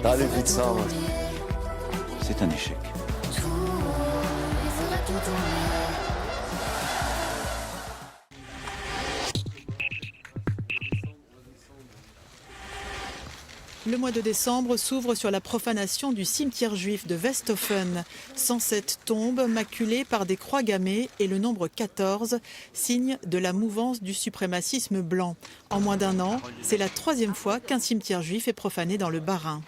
Allez, vite ça. C'est un échec. Le mois de décembre s'ouvre sur la profanation du cimetière juif de Westhofen. 107 tombes maculées par des croix gammées et le nombre 14, signe de la mouvance du suprémacisme blanc. En moins d'un an, c'est la 3e fois qu'un cimetière juif est profané dans le Bas-Rhin.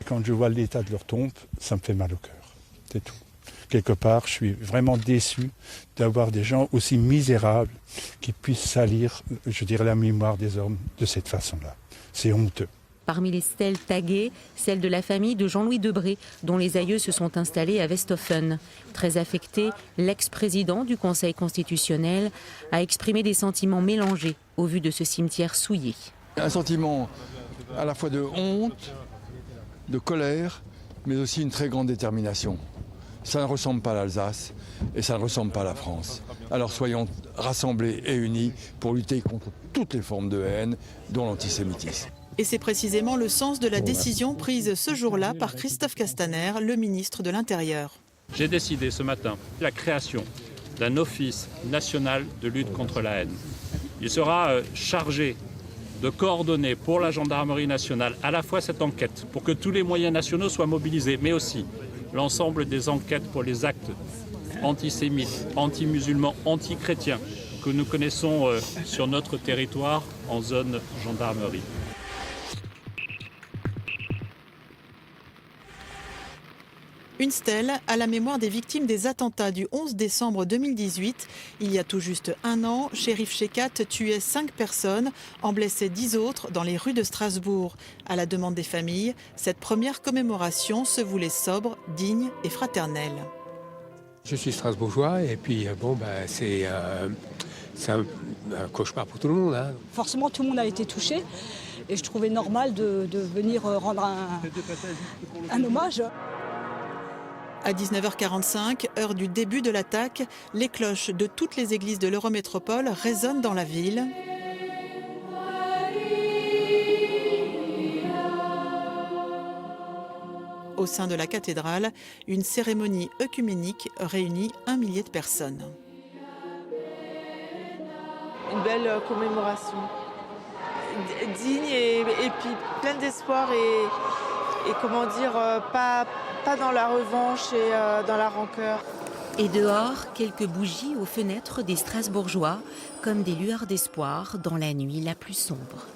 Quand je vois l'état de leurs tombes, ça me fait mal au cœur. C'est tout. Quelque part, je suis vraiment déçu d'avoir des gens aussi misérables qui puissent salir, je dirais, la mémoire des hommes de cette façon-là. C'est honteux. Parmi les stèles taguées, celle de la famille de Jean-Louis Debré, dont les aïeux se sont installés à Westhofen. Très affecté, l'ex-président du Conseil constitutionnel a exprimé des sentiments mélangés au vu de ce cimetière souillé. Un sentiment à la fois de honte, de colère, mais aussi une très grande détermination. Ça ne ressemble pas à l'Alsace et ça ne ressemble pas à la France. Alors soyons rassemblés et unis pour lutter contre toutes les formes de haine, dont l'antisémitisme. Et c'est précisément le sens de la décision prise ce jour-là par Christophe Castaner, le ministre de l'Intérieur. J'ai décidé ce matin la création d'un office national de lutte contre la haine. Il sera chargé de coordonner pour la gendarmerie nationale à la fois cette enquête pour que tous les moyens nationaux soient mobilisés, mais aussi l'ensemble des enquêtes pour les actes antisémites, anti-musulmans, anti-chrétiens que nous connaissons sur notre territoire en zone gendarmerie. Une stèle à la mémoire des victimes des attentats du 11 décembre 2018. Il y a tout juste un an, Cherif Shekat tuait 5 personnes, en blessait 10 autres dans les rues de Strasbourg. À la demande des familles, cette première commémoration se voulait sobre, digne et fraternelle. Je suis strasbourgeois et puis c'est un cauchemar pour tout le monde. Hein. Forcément, tout le monde a été touché et je trouvais normal de venir rendre un hommage. À 19h45, heure du début de l'attaque, les cloches de toutes les églises de l'Eurométropole résonnent dans la ville. Au sein de la cathédrale, une cérémonie œcuménique réunit 1 millier de personnes. Une belle commémoration, digne et puis pleine d'espoir et comment dire, pas dans la revanche et dans la rancœur. Et dehors, quelques bougies aux fenêtres des Strasbourgeois, comme des lueurs d'espoir dans la nuit la plus sombre.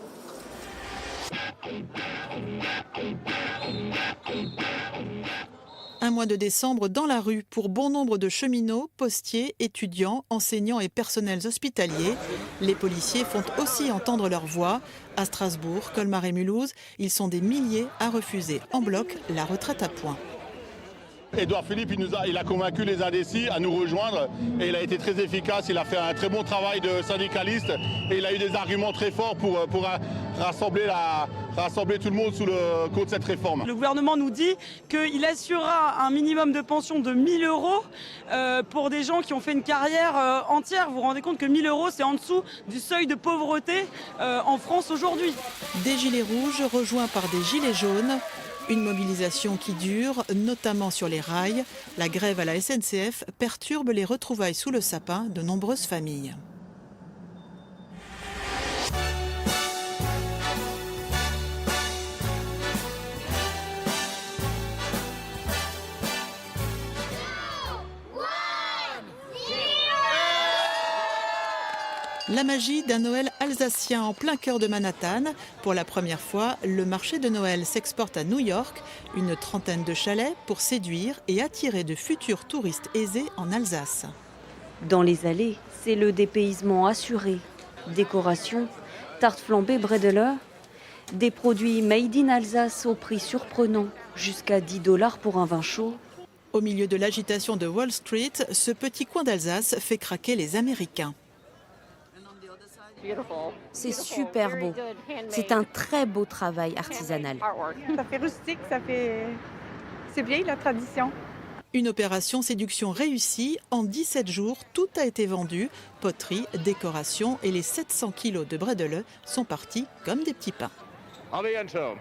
Un mois de décembre dans la rue pour bon nombre de cheminots, postiers, étudiants, enseignants et personnels hospitaliers. Les policiers font aussi entendre leur voix. À Strasbourg, Colmar et Mulhouse, ils sont des milliers à refuser en bloc la retraite à points. Édouard Philippe, il a convaincu les indécis à nous rejoindre et il a été très efficace. Il a fait un très bon travail de syndicaliste et il a eu des arguments très forts pour rassembler tout le monde contre cette réforme. Le gouvernement nous dit qu'il assurera un minimum de pension de 1 000 € pour des gens qui ont fait une carrière entière. Vous vous rendez compte que 1 000 € c'est en dessous du seuil de pauvreté en France aujourd'hui. Des gilets rouges rejoints par des gilets jaunes. Une mobilisation qui dure, notamment sur les rails. La grève à la SNCF perturbe les retrouvailles sous le sapin de nombreuses familles. La magie d'un Noël alsacien en plein cœur de Manhattan. Pour la première fois, le marché de Noël s'exporte à New York. Une trentaine de chalets pour séduire et attirer de futurs touristes aisés en Alsace. Dans les allées, c'est le dépaysement assuré. Décoration, tarte flambée Bredele, des produits made in Alsace au prix surprenant, jusqu'à 10 $ pour un vin chaud. Au milieu de l'agitation de Wall Street, ce petit coin d'Alsace fait craquer les Américains. C'est super beau. C'est un très beau travail artisanal. Ça fait rustique, c'est vieille la tradition. Une opération séduction réussie. En 17 jours, tout a été vendu. Poterie, décoration et les 700 kilos de bredele sont partis comme des petits pains. Allez, Anselm.